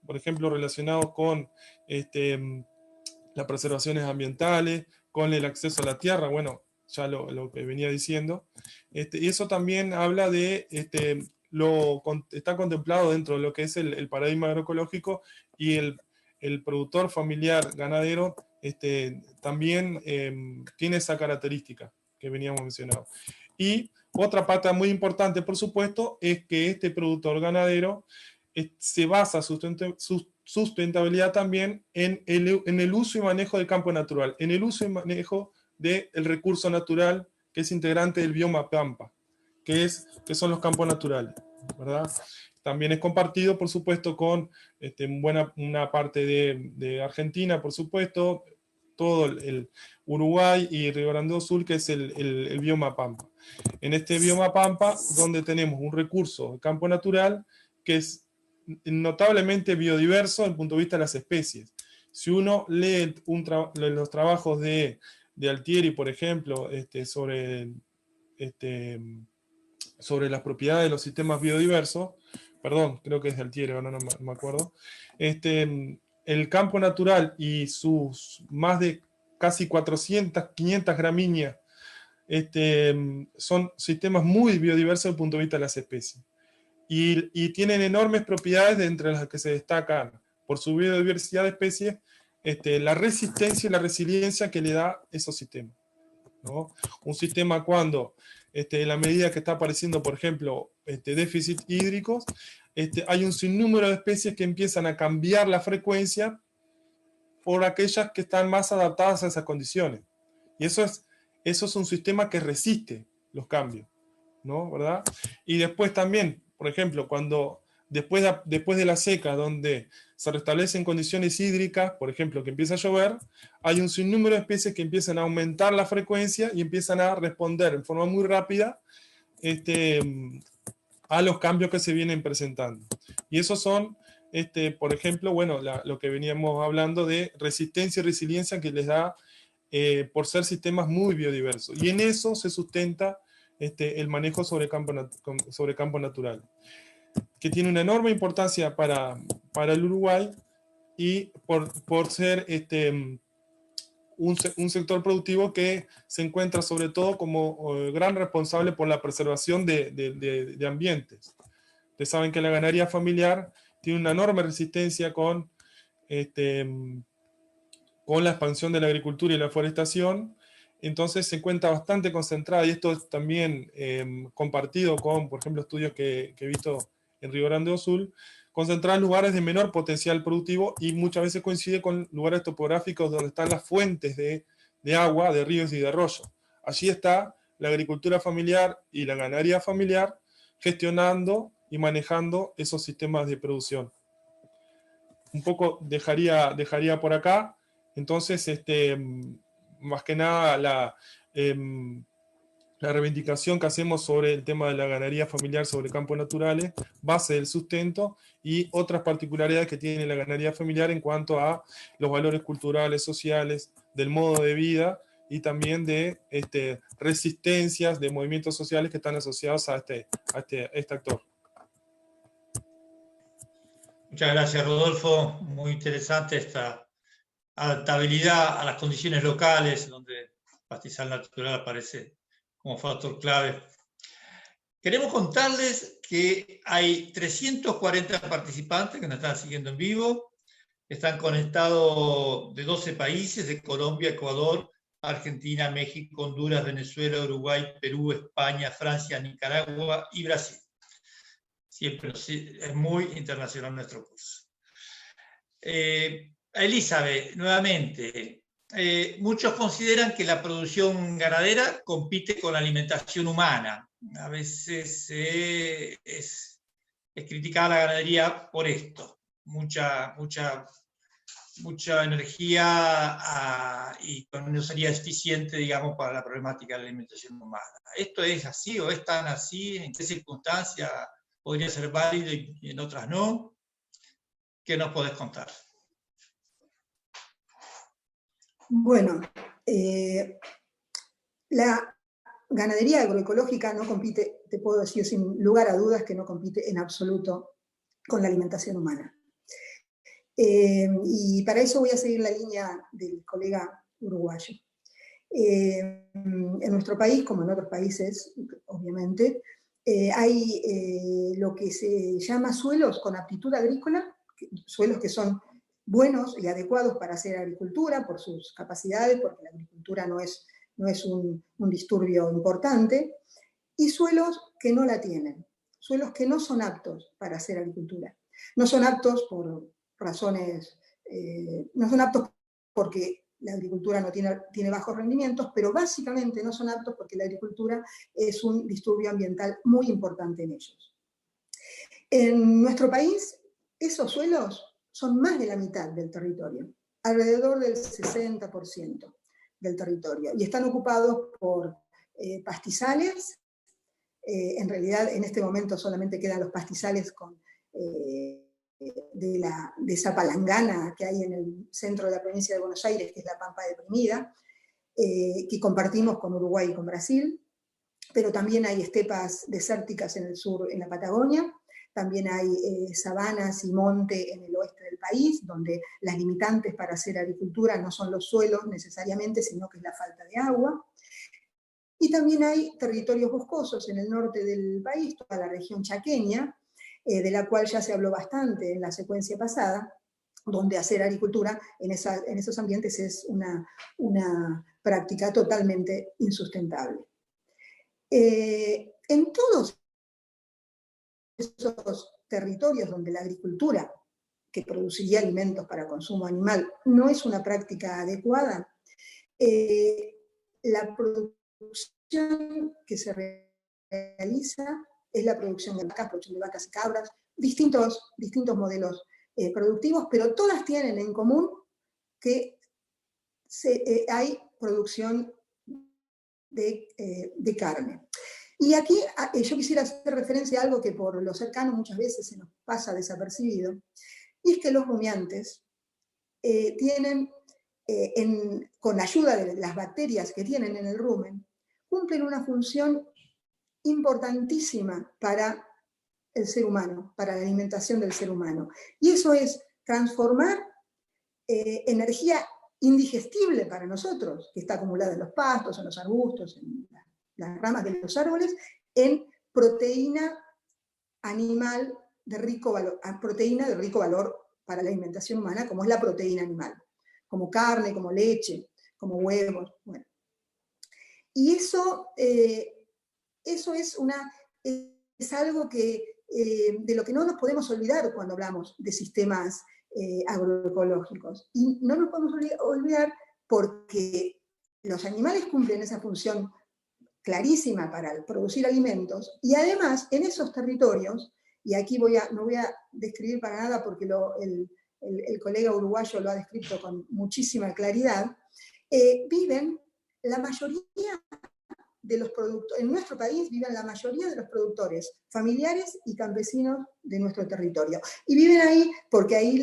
por ejemplo, relacionados con las preservaciones ambientales, con el acceso a la tierra, bueno, ya lo que venía diciendo. Y eso también habla de, está contemplado dentro de lo que es el paradigma agroecológico, y el productor familiar ganadero también tiene esa característica que veníamos mencionando. Y otra pata muy importante, por supuesto, es que este productor ganadero se basa su sustentabilidad también en el uso y manejo del campo natural, en el uso y manejo del recurso natural que es integrante del bioma pampa, que son los campos naturales, ¿verdad? También es compartido, por supuesto, con una parte de Argentina, por supuesto, todo el Uruguay y Río Grande do Sul, que es el bioma pampa. En este bioma pampa, donde tenemos un recurso de campo natural que es notablemente biodiverso desde el punto de vista de las especies. Si uno lee los trabajos de Altieri, por ejemplo, sobre las propiedades de los sistemas biodiversos, perdón, creo que es de Altieri, ahora no me acuerdo, el campo natural y sus más de casi 400, 500 gramíneas son sistemas muy biodiversos desde el punto de vista de las especies. Y tienen enormes propiedades, entre las que se destacan, por su biodiversidad de especies, la resistencia y la resiliencia que le da esos sistemas. ¿no? Un sistema cuando, en la medida que está apareciendo, por ejemplo, déficit hídricos, hay un sinnúmero de especies que empiezan a cambiar la frecuencia por aquellas que están más adaptadas a esas condiciones. Y eso es un sistema que resiste los cambios, ¿no? ¿Verdad? Y después también, por ejemplo, cuando después de la seca, donde se restablecen condiciones hídricas, por ejemplo, que empieza a llover, hay un sinnúmero de especies que empiezan a aumentar la frecuencia y empiezan a responder en forma muy rápida a los cambios que se vienen presentando. Y esos son, por ejemplo, bueno, lo que veníamos hablando de resistencia y resiliencia que les da por ser sistemas muy biodiversos. Y en eso se sustenta el manejo sobre campo natural, que tiene una enorme importancia para el Uruguay y por ser un sector productivo que se encuentra sobre todo como gran responsable por la preservación de ambientes. Ustedes saben que la ganadería familiar tiene una enorme resistencia con la expansión de la agricultura y la forestación, entonces se encuentra bastante concentrada, y esto es también compartido con, por ejemplo, estudios que he visto en Río Grande do Sul, concentrada en lugares de menor potencial productivo, y muchas veces coincide con lugares topográficos donde están las fuentes de agua, de ríos y de arroyos. Allí está la agricultura familiar y la ganadería familiar gestionando y manejando esos sistemas de producción. Un poco dejaría por acá. Entonces, más que nada la reivindicación que hacemos sobre el tema de la ganadería familiar sobre campos naturales, base del sustento y otras particularidades que tiene la ganadería familiar en cuanto a los valores culturales, sociales, del modo de vida y también de resistencias de movimientos sociales que están asociados a este actor. Muchas gracias, Rodolfo. Muy interesante esta adaptabilidad a las condiciones locales, donde el pastizal natural aparece como factor clave. Queremos contarles que hay 340 participantes que nos están siguiendo en vivo, están conectados de 12 países, de Colombia, Ecuador, Argentina, México, Honduras, Venezuela, Uruguay, Perú, España, Francia, Nicaragua y Brasil. Siempre es muy internacional nuestro curso. Elizabeth, nuevamente, muchos consideran que la producción ganadera compite con la alimentación humana. A veces es criticada la ganadería por esto. Mucha energía y no sería eficiente, digamos, para la problemática de la alimentación humana. ¿Esto es así o es tan así? ¿En qué circunstancias podría ser válido y en otras no? ¿Qué nos podés contar? Bueno, la ganadería agroecológica no compite, te puedo decir sin lugar a dudas que no compite en absoluto con la alimentación humana. Y para eso voy a seguir la línea del colega uruguayo. En nuestro país, como en otros países, obviamente, hay lo que se llama suelos con aptitud agrícola, suelos que son buenos y adecuados para hacer agricultura por sus capacidades, porque la agricultura no es un disturbio importante, y suelos que no la tienen, suelos que no son aptos para hacer agricultura. No son aptos por razones, no son aptos porque la agricultura no tiene bajos rendimientos, pero básicamente no son aptos porque la agricultura es un disturbio ambiental muy importante en ellos. En nuestro país, esos suelos son más de la mitad del territorio, alrededor del 60% del territorio, y están ocupados por pastizales. En realidad, en este momento solamente quedan los pastizales de esa palangana que hay en el centro de la provincia de Buenos Aires, que es la Pampa Deprimida, que compartimos con Uruguay y con Brasil, pero también hay estepas desérticas en el sur, en la Patagonia, también hay sabanas y monte en el oeste del país, donde las limitantes para hacer agricultura no son los suelos necesariamente, sino que es la falta de agua. Y también hay territorios boscosos en el norte del país, toda la región chaqueña, de la cual ya se habló bastante en la secuencia pasada, donde hacer agricultura en esos ambientes es una práctica totalmente insustentable. En todos esos territorios donde la agricultura, que produciría alimentos para consumo animal, no es una práctica adecuada, la producción que se realiza es la producción de vacas y cabras, distintos modelos productivos, pero todas tienen en común que hay producción de carne. Y aquí yo quisiera hacer referencia a algo que por lo cercano muchas veces se nos pasa desapercibido, y es que los rumiantes tienen, con la ayuda de las bacterias que tienen en el rumen, cumplen una función importantísima para el ser humano, para la alimentación del ser humano. Y eso es transformar energía indigestible para nosotros, que está acumulada en los pastos, en los arbustos, en las ramas de los árboles, en proteína animal de rico valor, proteína de rico valor para la alimentación humana, como es la proteína animal, como carne, como leche, como huevos. Bueno. Y eso es algo de lo que no nos podemos olvidar cuando hablamos de sistemas agroecológicos. Y no nos podemos olvidar porque los animales cumplen esa función clarísima para producir alimentos, y además en esos territorios, y aquí no voy a describir para nada porque el colega uruguayo lo ha descrito con muchísima claridad, viven la mayoría de los productores, en nuestro país viven la mayoría de los productores familiares y campesinos de nuestro territorio. Y viven ahí porque ahí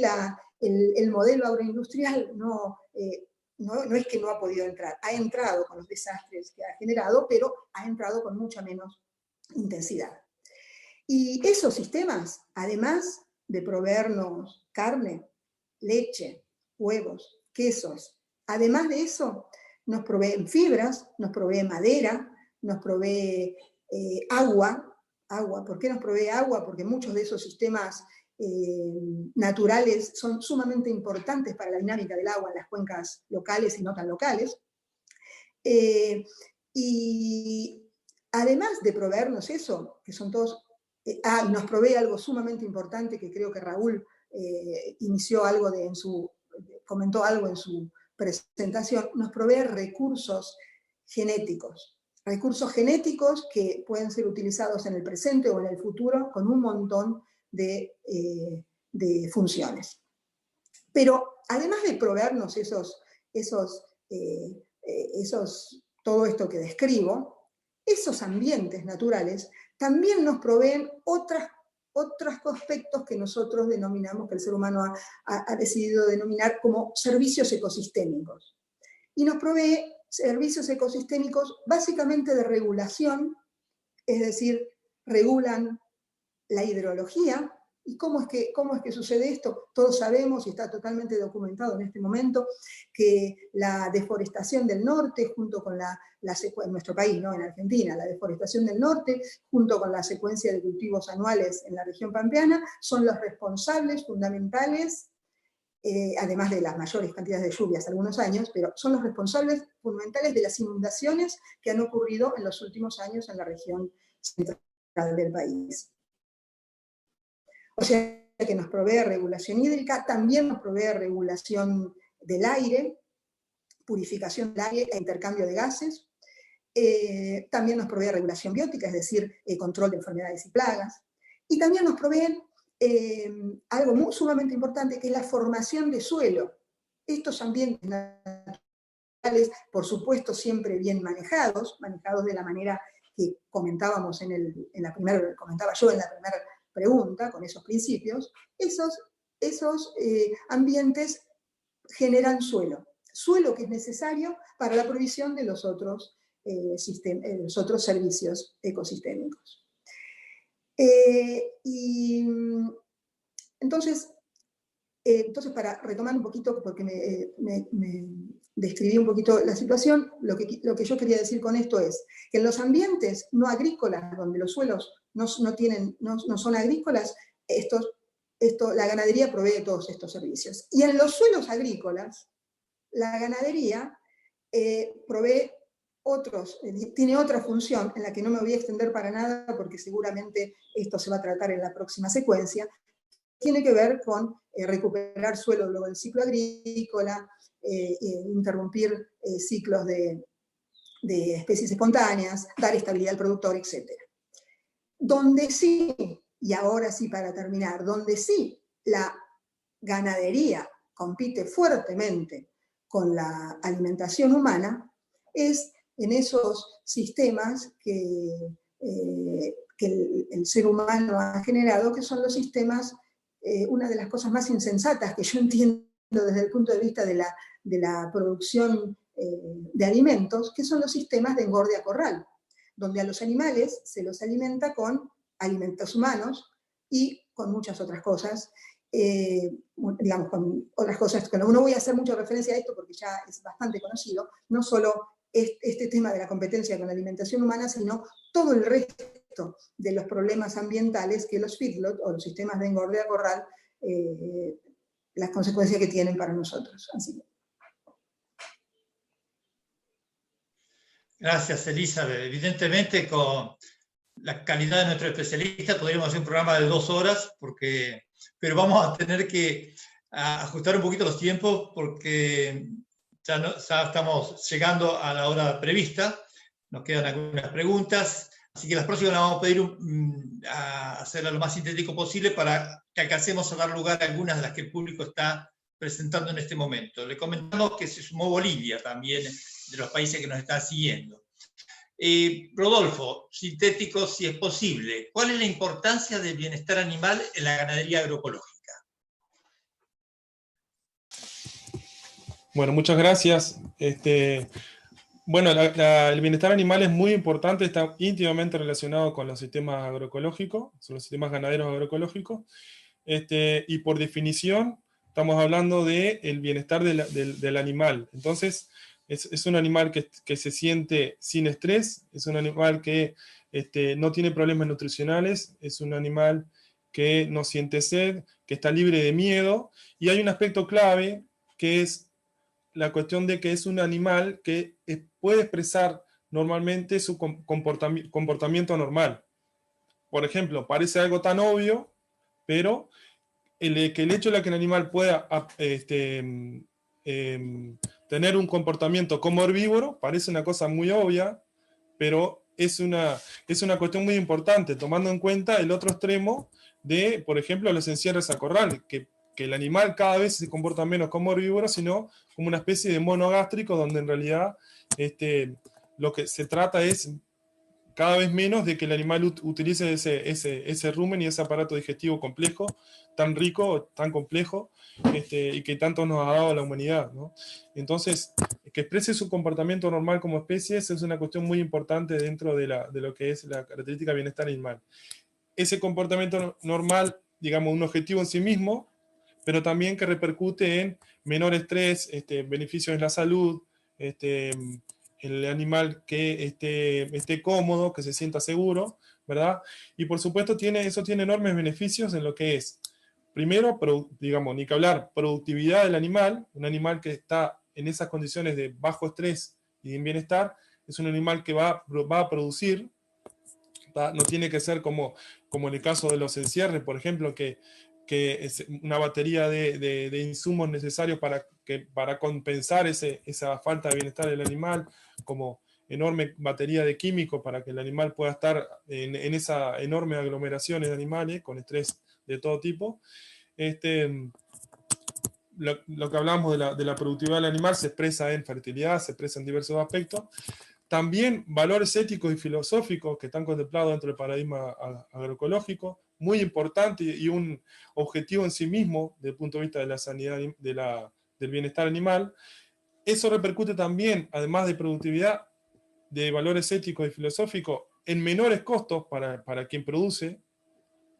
el modelo agroindustrial no es que no ha podido entrar, ha entrado con los desastres que ha generado, pero ha entrado con mucha menos intensidad. Y esos sistemas, además de proveernos carne, leche, huevos, quesos, además de eso, nos proveen fibras, nos provee madera, nos provee agua. ¿Por qué nos provee agua? Porque muchos de esos sistemas naturales son sumamente importantes para la dinámica del agua en las cuencas locales y no tan locales. Y además de proveernos eso, que son todos... y nos provee algo sumamente importante que creo que Raúl comentó algo en su presentación, nos provee recursos genéticos que pueden ser utilizados en el presente o en el futuro con un montón de funciones. Pero además de proveernos todo esto que describo, esos ambientes naturales también nos proveen otros aspectos que nosotros denominamos, que el ser humano ha decidido denominar como servicios ecosistémicos. Y nos provee servicios ecosistémicos básicamente de regulación, es decir, regulan la hidrología. ¿Y cómo es que sucede esto? Todos sabemos, y está totalmente documentado en este momento, que la deforestación del norte, junto con en nuestro país, ¿no? En Argentina, la deforestación del norte, junto con la secuencia de cultivos anuales en la región pampeana, son los responsables fundamentales, además de las mayores cantidades de lluvias algunos años, pero son los responsables fundamentales de las inundaciones que han ocurrido en los últimos años en la región central del país. O sea que nos provee regulación hídrica, también nos provee regulación del aire, purificación del aire e intercambio de gases, también nos provee regulación biótica, es decir, control de enfermedades y plagas, y también nos provee algo sumamente importante, que es la formación de suelo. Estos ambientes naturales, por supuesto, siempre bien manejados de la manera que comentábamos comentaba yo en la primera pregunta, con esos principios, esos ambientes generan suelo que es necesario para la provisión de los otros servicios ecosistémicos. Entonces, para retomar un poquito, porque me describí un poquito la situación, lo que yo quería decir con esto es que en los ambientes no agrícolas, donde los suelos no son agrícolas, la ganadería provee todos estos servicios. Y en los suelos agrícolas, la ganadería provee tiene otra función en la que no me voy a extender para nada porque seguramente esto se va a tratar en la próxima secuencia. Tiene que ver con recuperar suelo luego del ciclo agrícola, interrumpir ciclos de especies espontáneas, dar estabilidad al productor, etc. Donde sí, y ahora sí para terminar, donde sí la ganadería compite fuertemente con la alimentación humana es en esos sistemas que el ser humano ha generado, que son los sistemas, una de las cosas más insensatas que yo entiendo desde el punto de vista de la producción de alimentos, que son los sistemas de engorde a corral, donde a los animales se los alimenta con alimentos humanos y con muchas otras cosas, digamos, con otras cosas, que no voy a hacer mucha referencia a esto porque ya es bastante conocido, no solo este tema de la competencia con la alimentación humana, sino todo el resto de los problemas ambientales que los feedlots o los sistemas de engorde a corral, las consecuencias que tienen para nosotros. Así que. Gracias, Elizabeth. Evidentemente, con la calidad de nuestro especialista podríamos hacer un programa de 2 horas, pero vamos a tener que ajustar un poquito los tiempos porque ya estamos llegando a la hora prevista. Nos quedan algunas preguntas, así que las próximas las vamos a pedir a hacerlas lo más sintético posible para que alcancemos a dar lugar a algunas de las que el público está presentando en este momento. Le comentamos que se sumó Bolivia también, de los países que nos están siguiendo. Rodolfo, sintético si es posible, ¿cuál es la importancia del bienestar animal en la ganadería agroecológica? Bueno, muchas gracias. Bueno, el bienestar animal es muy importante, está íntimamente relacionado con los sistemas agroecológicos, son los sistemas ganaderos agroecológicos, y por definición estamos hablando del bienestar del animal. Entonces, es un animal que se siente sin estrés, es un animal que no tiene problemas nutricionales, es un animal que no siente sed, que está libre de miedo, y hay un aspecto clave que es la cuestión de que es un animal que puede expresar normalmente su comportamiento normal. Por ejemplo, parece algo tan obvio, pero el hecho de que el animal pueda tener un comportamiento como herbívoro parece una cosa muy obvia, pero es una cuestión muy importante, tomando en cuenta el otro extremo de, por ejemplo, los encierros a corral, que el animal cada vez se comporta menos como herbívoro, sino como una especie de monogástrico, donde en realidad lo que se trata es cada vez menos de que el animal utilice ese rumen y ese aparato digestivo complejo, tan rico, tan complejo, y que tanto nos ha dado a la humanidad, ¿no? Entonces, que exprese su comportamiento normal como especies es una cuestión muy importante dentro de lo que es la característica de bienestar animal. Ese comportamiento normal, digamos, un objetivo en sí mismo, pero también que repercute en menor estrés, beneficios en la salud, el animal que esté cómodo, que se sienta seguro, ¿verdad? Y por supuesto eso tiene enormes beneficios en lo que es, primero, digamos, ni que hablar, productividad del animal, un animal que está en esas condiciones de bajo estrés y en bienestar, es un animal que va a producir, no tiene que ser como en el caso de los encierres, por ejemplo, que es una batería de insumos necesarios para compensar esa falta de bienestar del animal, como enorme batería de químicos para que el animal pueda estar en esa enorme aglomeración de animales con estrés de todo tipo. Lo que hablamos de la productividad del animal se expresa en fertilidad, se expresa en diversos aspectos. También valores éticos y filosóficos que están contemplados dentro del paradigma agroecológico, muy importante y un objetivo en sí mismo desde el punto de vista de la sanidad, del bienestar animal. Eso repercute también, además de productividad, de valores éticos y filosóficos, en menores costos para quien produce.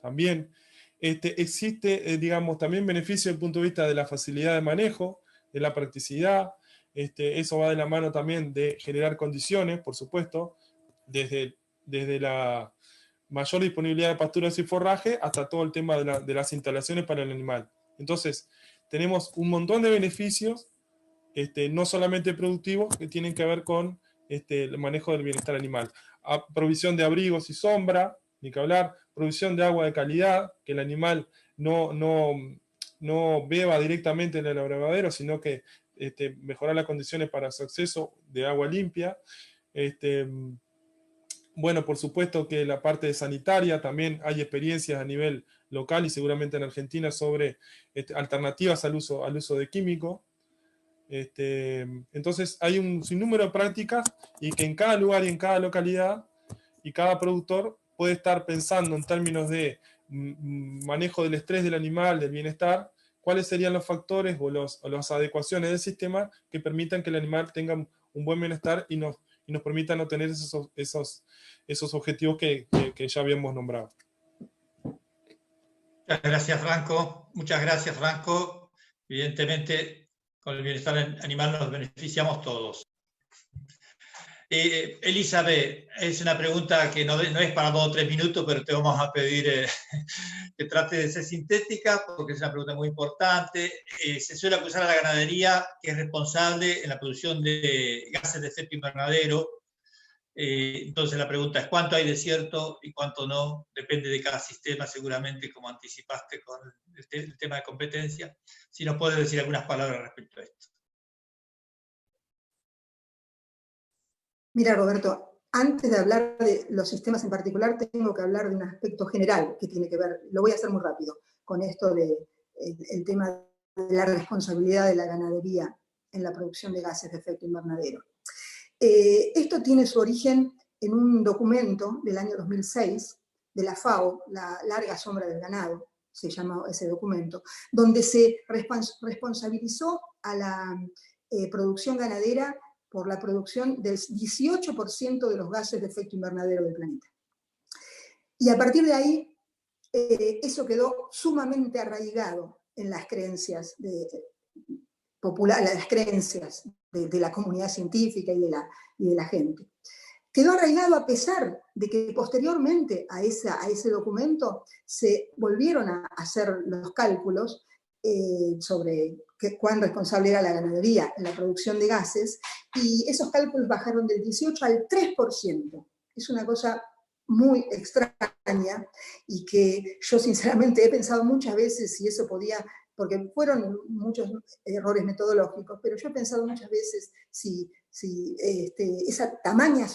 También existe, digamos, también beneficio desde el punto de vista de la facilidad de manejo, de la practicidad. Eso va de la mano también de generar condiciones, por supuesto, desde la mayor disponibilidad de pasturas y forraje, hasta todo el tema de las instalaciones para el animal. Entonces, tenemos un montón de beneficios, no solamente productivos, que tienen que ver con el manejo del bienestar animal. Provisión de abrigos y sombra, ni que hablar, provisión de agua de calidad, que el animal no beba directamente en el abrevadero, sino que mejorar las condiciones para su acceso de agua limpia. Bueno, por supuesto que la parte sanitaria, también hay experiencias a nivel local y seguramente en Argentina sobre alternativas al uso de químicos. Entonces hay un sinnúmero de prácticas y que en cada lugar y en cada localidad y cada productor puede estar pensando en términos de manejo del estrés del animal, del bienestar, cuáles serían los factores o las adecuaciones del sistema que permitan que el animal tenga un buen bienestar y nos permitan obtener esos objetivos que ya habíamos nombrado. Muchas gracias, Franco. Muchas gracias, Franco. Evidentemente, con el bienestar animal nos beneficiamos todos. Elizabeth, es una pregunta que no es para 2 o 3 minutos, pero te vamos a pedir que trate de ser sintética, porque es una pregunta muy importante. Se suele acusar a la ganadería que es responsable en la producción de gases de efecto invernadero. Entonces la pregunta es ¿cuánto hay de cierto y cuánto no? Depende de cada sistema, seguramente, como anticipaste con el tema de competencia. Si nos puedes decir algunas palabras respecto a esto. Mira, Roberto, antes de hablar de los sistemas en particular, tengo que hablar de un aspecto general que tiene que ver, lo voy a hacer muy rápido, con esto del tema de la responsabilidad de la ganadería en la producción de gases de efecto invernadero. Esto tiene su origen en un documento del año 2006 de la FAO, la Larga Sombra del Ganado, se llama ese documento, donde se responsabilizó a la producción ganadera por la producción del 18% de los gases de efecto invernadero del planeta. Y a partir de ahí, eso quedó sumamente arraigado en las creencias las creencias de la comunidad científica y de la gente. Quedó arraigado a pesar de que posteriormente a ese documento se volvieron a hacer los cálculos sobre cuán responsable era la ganadería en la producción de gases, y esos cálculos bajaron del 18 al 3%. Es una cosa muy extraña y que yo sinceramente he pensado muchas veces si eso podía, porque fueron muchos errores metodológicos, pero yo he pensado muchas veces si esa tamaña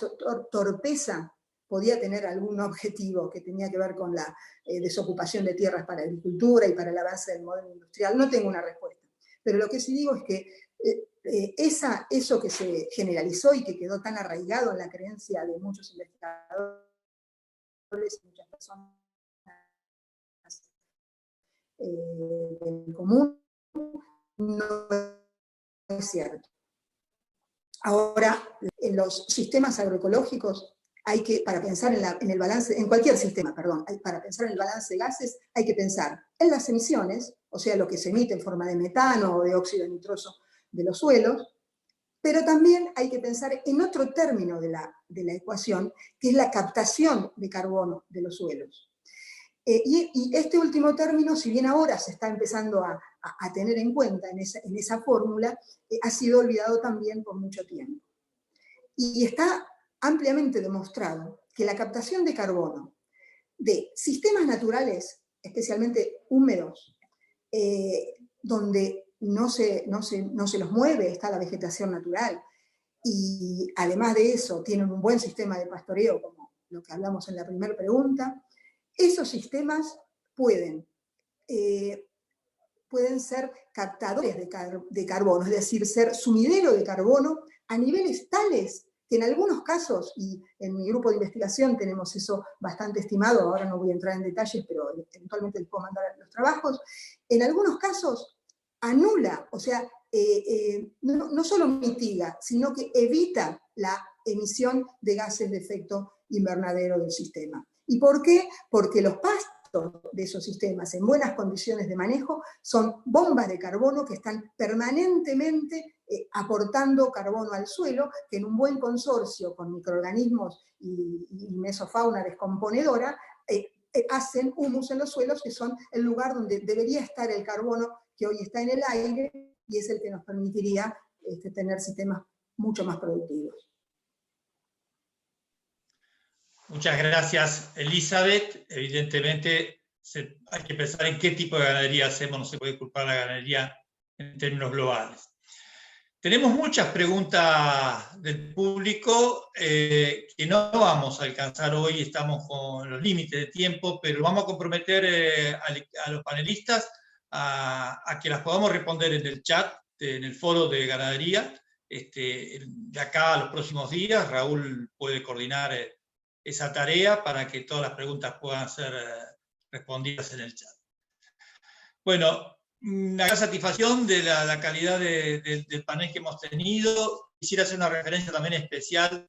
torpeza podía tener algún objetivo que tenía que ver con la desocupación de tierras para agricultura y para el avance del modelo industrial. No tengo una respuesta, pero lo que sí digo es que eso que se generalizó y que quedó tan arraigado en la creencia de muchos investigadores y muchas personas del común, no es cierto. Ahora, en los sistemas agroecológicos, para pensar en el balance, en cualquier sistema, perdón, para pensar en el balance de gases, hay que pensar en las emisiones, o sea, lo que se emite en forma de metano o de óxido nitroso de los suelos, pero también hay que pensar en otro término de la ecuación, que es la captación de carbono de los suelos. Y este último término, si bien ahora se está empezando a tener en cuenta en esa fórmula, ha sido olvidado también por mucho tiempo. Y está ampliamente demostrado que la captación de carbono de sistemas naturales, especialmente húmedos, donde no se los mueve, está la vegetación natural, y además de eso tienen un buen sistema de pastoreo, como lo que hablamos en la primera pregunta, esos sistemas pueden ser captadores de carbono, es decir, ser sumidero de carbono a niveles tales que en algunos casos, y en mi grupo de investigación tenemos eso bastante estimado, ahora no voy a entrar en detalles, pero eventualmente les puedo mandar los trabajos, en algunos casos anula, o sea, no solo mitiga, sino que evita la emisión de gases de efecto invernadero del sistema. ¿Y por qué? Porque los pastos de esos sistemas en buenas condiciones de manejo son bombas de carbono que están permanentemente aportando carbono al suelo, que en un buen consorcio con microorganismos y mesofauna descomponedora hacen humus en los suelos, que son el lugar donde debería estar el carbono que hoy está en el aire, y es el que nos permitiría tener sistemas mucho más productivos. Muchas gracias, Elizabeth. Evidentemente hay que pensar en qué tipo de ganadería hacemos, no se puede culpar a la ganadería en términos globales. Tenemos muchas preguntas del público que no vamos a alcanzar hoy, estamos con los límites de tiempo, pero vamos a comprometer a los panelistas a que las podamos responder en el chat, en el foro de ganadería. De acá a los próximos días, Raúl puede coordinar esa tarea para que todas las preguntas puedan ser respondidas en el chat. Bueno, una gran satisfacción de la calidad del panel que hemos tenido. Quisiera hacer una referencia también especial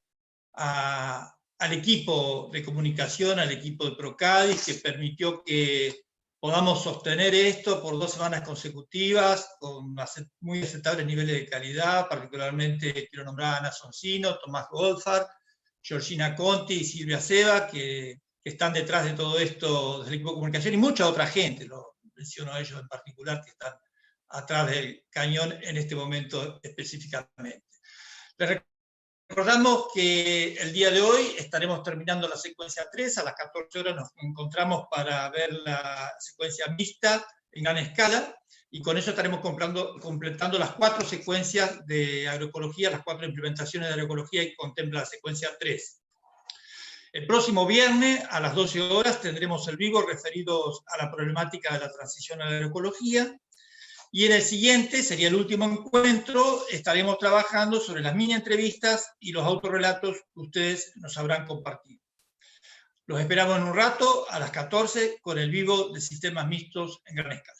al equipo de comunicación, al equipo de Procadis, que permitió que podamos sostener esto por 2 semanas consecutivas, con muy aceptables niveles de calidad. Particularmente quiero nombrar a Ana Soncino, Tomás Goldfarb, Georgina Conti y Silvia Seba, que están detrás de todo esto del equipo de comunicación, y mucha otra gente, lo menciono a ellos en particular, que están atrás del cañón en este momento específicamente. Les recordamos que el día de hoy estaremos terminando la secuencia 3, a las 14 horas nos encontramos para ver la secuencia mixta en gran escala, y con eso estaremos completando las 4 secuencias de agroecología, las 4 implementaciones de agroecología que contempla la secuencia 3. El próximo viernes, a las 12 horas, tendremos el vivo referido a la problemática de la transición a la agroecología, y en el siguiente, sería el último encuentro, estaremos trabajando sobre las mini entrevistas y los autorrelatos que ustedes nos habrán compartido. Los esperamos en un rato, a las 14, con el vivo de sistemas mixtos en gran escala.